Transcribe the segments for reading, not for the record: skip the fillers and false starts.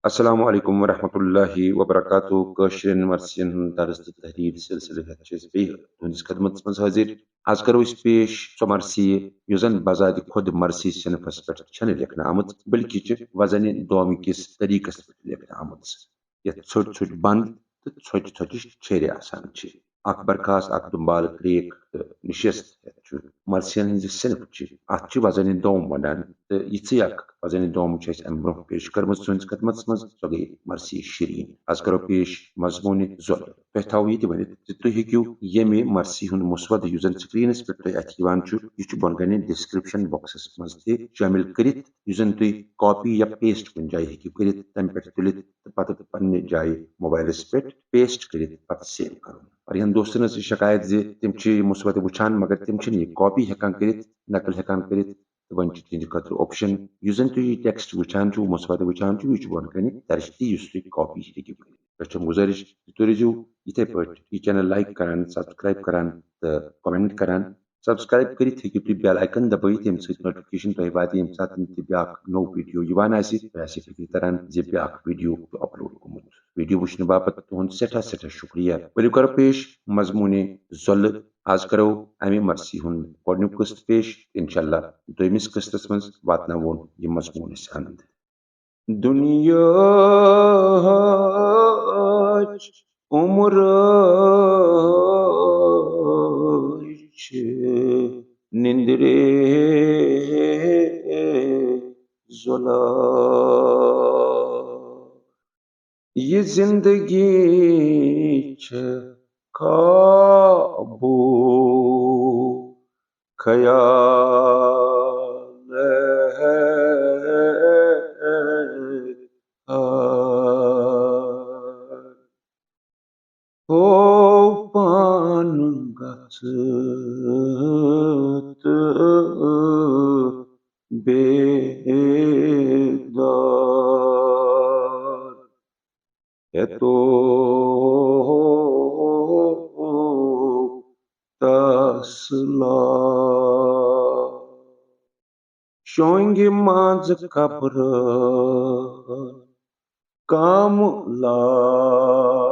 अस्सलाम वालेकुम वरहमतुल्लाहि वबरकातुहू कशिरन मर्सियन दर्स तहरीर सिलसिले तुंदिस खदमत मज हाजिर आज करो इस पेश सो मर्सी युजन बजाद खुद मर्सी सिनफस पे लिखना आमुत बल्कि वजन दोम किस तरीकस पे लिखना आमुत ये छोट छोट बंद तो छोट छोट छेर आसान अख बरखास्त अख दुम्बाल क्रेक निशस्त मर्सियन हज सिनफ अत वजन दोम वन तो यी अख वजन दोम अम ब्रोह पेश कर्म तुंदिस खदमत मज सो गई मर्सी शीरीन आज करो पेश मजमून जुल पे थो ये वन तुम हेकू ये मर्सी हुंद मुसवद युजन स्क्रीनस पे अथ यह बोन डिस्क्रिप्शन बॉक्सस मज शामिल कर तुम कॉपी या पेस्ट कुन जाए हेकू कर तम पे तुलित पत पन्ने जाए मोबाइलस पे पेस्ट कर सेव कर और यह दोस्तन शिकायत तिम मुसवद वुचान मगर तिम यह कॉपी हेकान कर नकल हेकान कर वन तुंद खतर ऑप्शन युजन तुम यह टेक्स्ट वुचान मुसवद वुचान यह बोन कन दर्ज तुम कॉपी हेकू कर गुजारिश तुम रोजू इथे पे यह चैनल लाइक करान सब्सक्राइब करान तो कमेंट करान सब्सक्राइब कर हेकू तुम बेल आइकन दबाई तम नोटिफिकेशन तुम वात ये सात ब्या नो वीडियो फिक्र तरन ब्या वीडियो अपलोड गुमुत वीडियो वुचन बापत तुहद सठा सठा शुक्रिया वलु करो पेश मजमून जुल आज करो अमे मर्सी हुंद गोडनुक किस्त पेश इंशाल्लाह दोयमिस किस्तस मज वातनावोन यह मजमून अंद दुनिया उम्र निंद्रे जुला ये जिंदगी खाबो ख्याल है हो पान गथ बेदार है तो तसला शोंगे माज कब्र काम लाल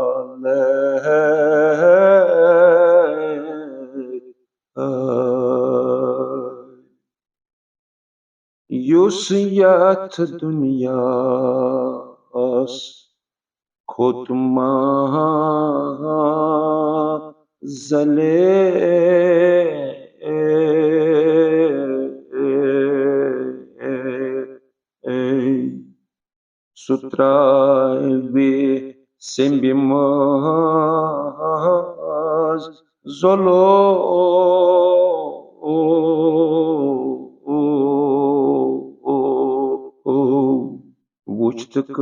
युस याथ दुनियास खुतमा जले सुत्राय Sembimaz zolo Vuçtık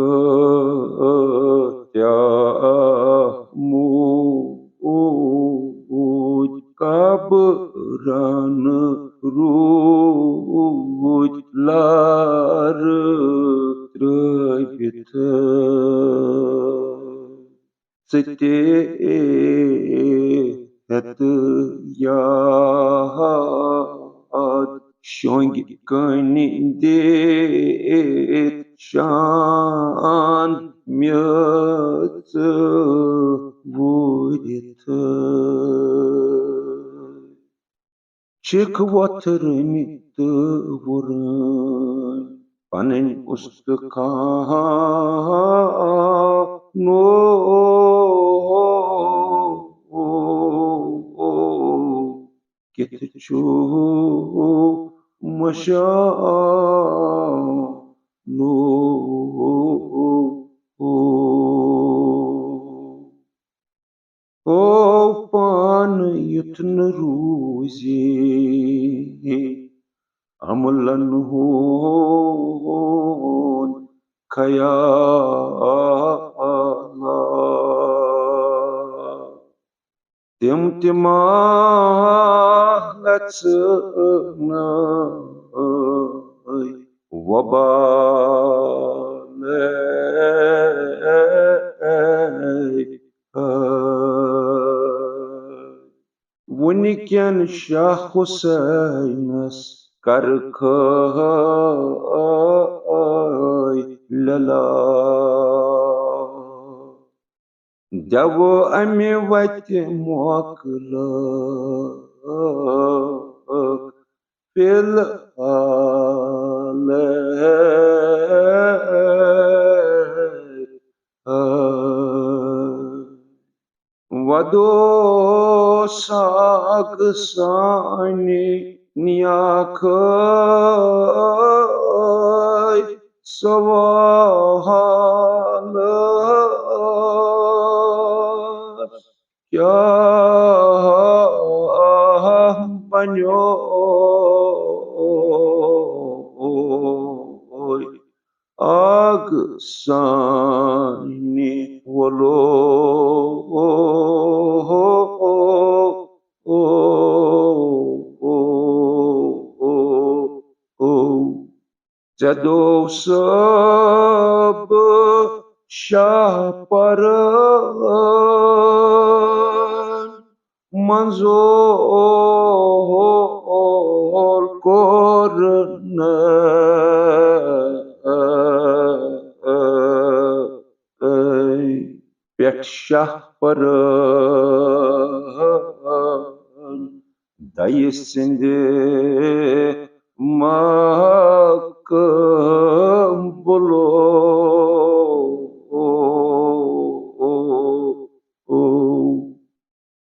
muud kabran ruudlar tröybit Sete et yad şong kaninde şan myat vurit çık watermit vurun panen ustkano Ketchu masha no O pan yutn ruzi amlan hon khayala Timtimahlatna wabalay Wuniken Shah Husainas karkhay lala devo ami vati mokla fil ale vado sagsani niakhay savala kya banyo agsani volo jado sab shaparan manzol korne pek shaparan dayisinde makam bolo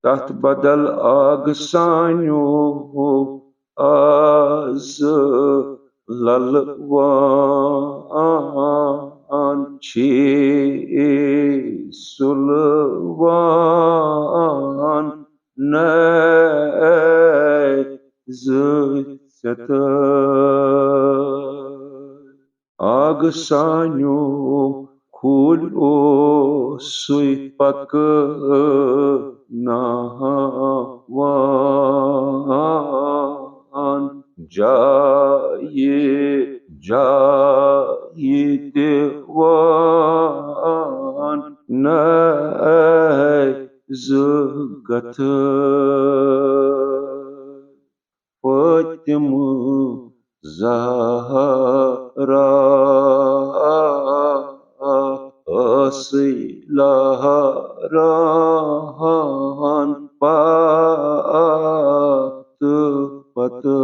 taht badal agsanyo az lalwan chi sulwan nay zıçtı agsanyo kul o suy pak nahavan jayi devan nay zıgatı Fatıma Zahra asılaran patı patı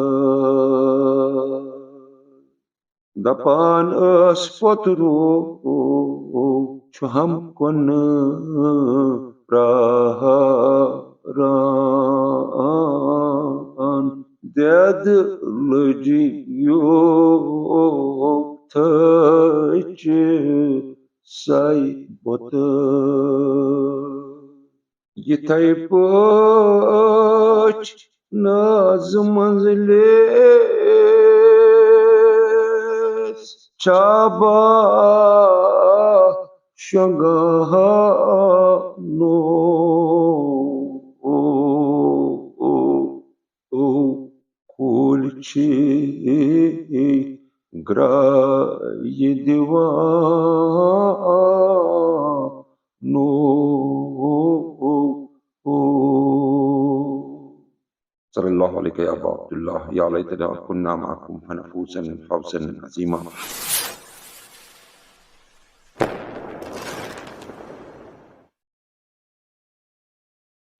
dapan aspotru çuham konu praharan dedlıcı yok taçı say botı yitay poç naz manziles çaba şangahano kulçi grayi divano صلى الله عليك يا أبا عبد الله يا ليتنا كنا معكم فنفوزا فوزا عظيما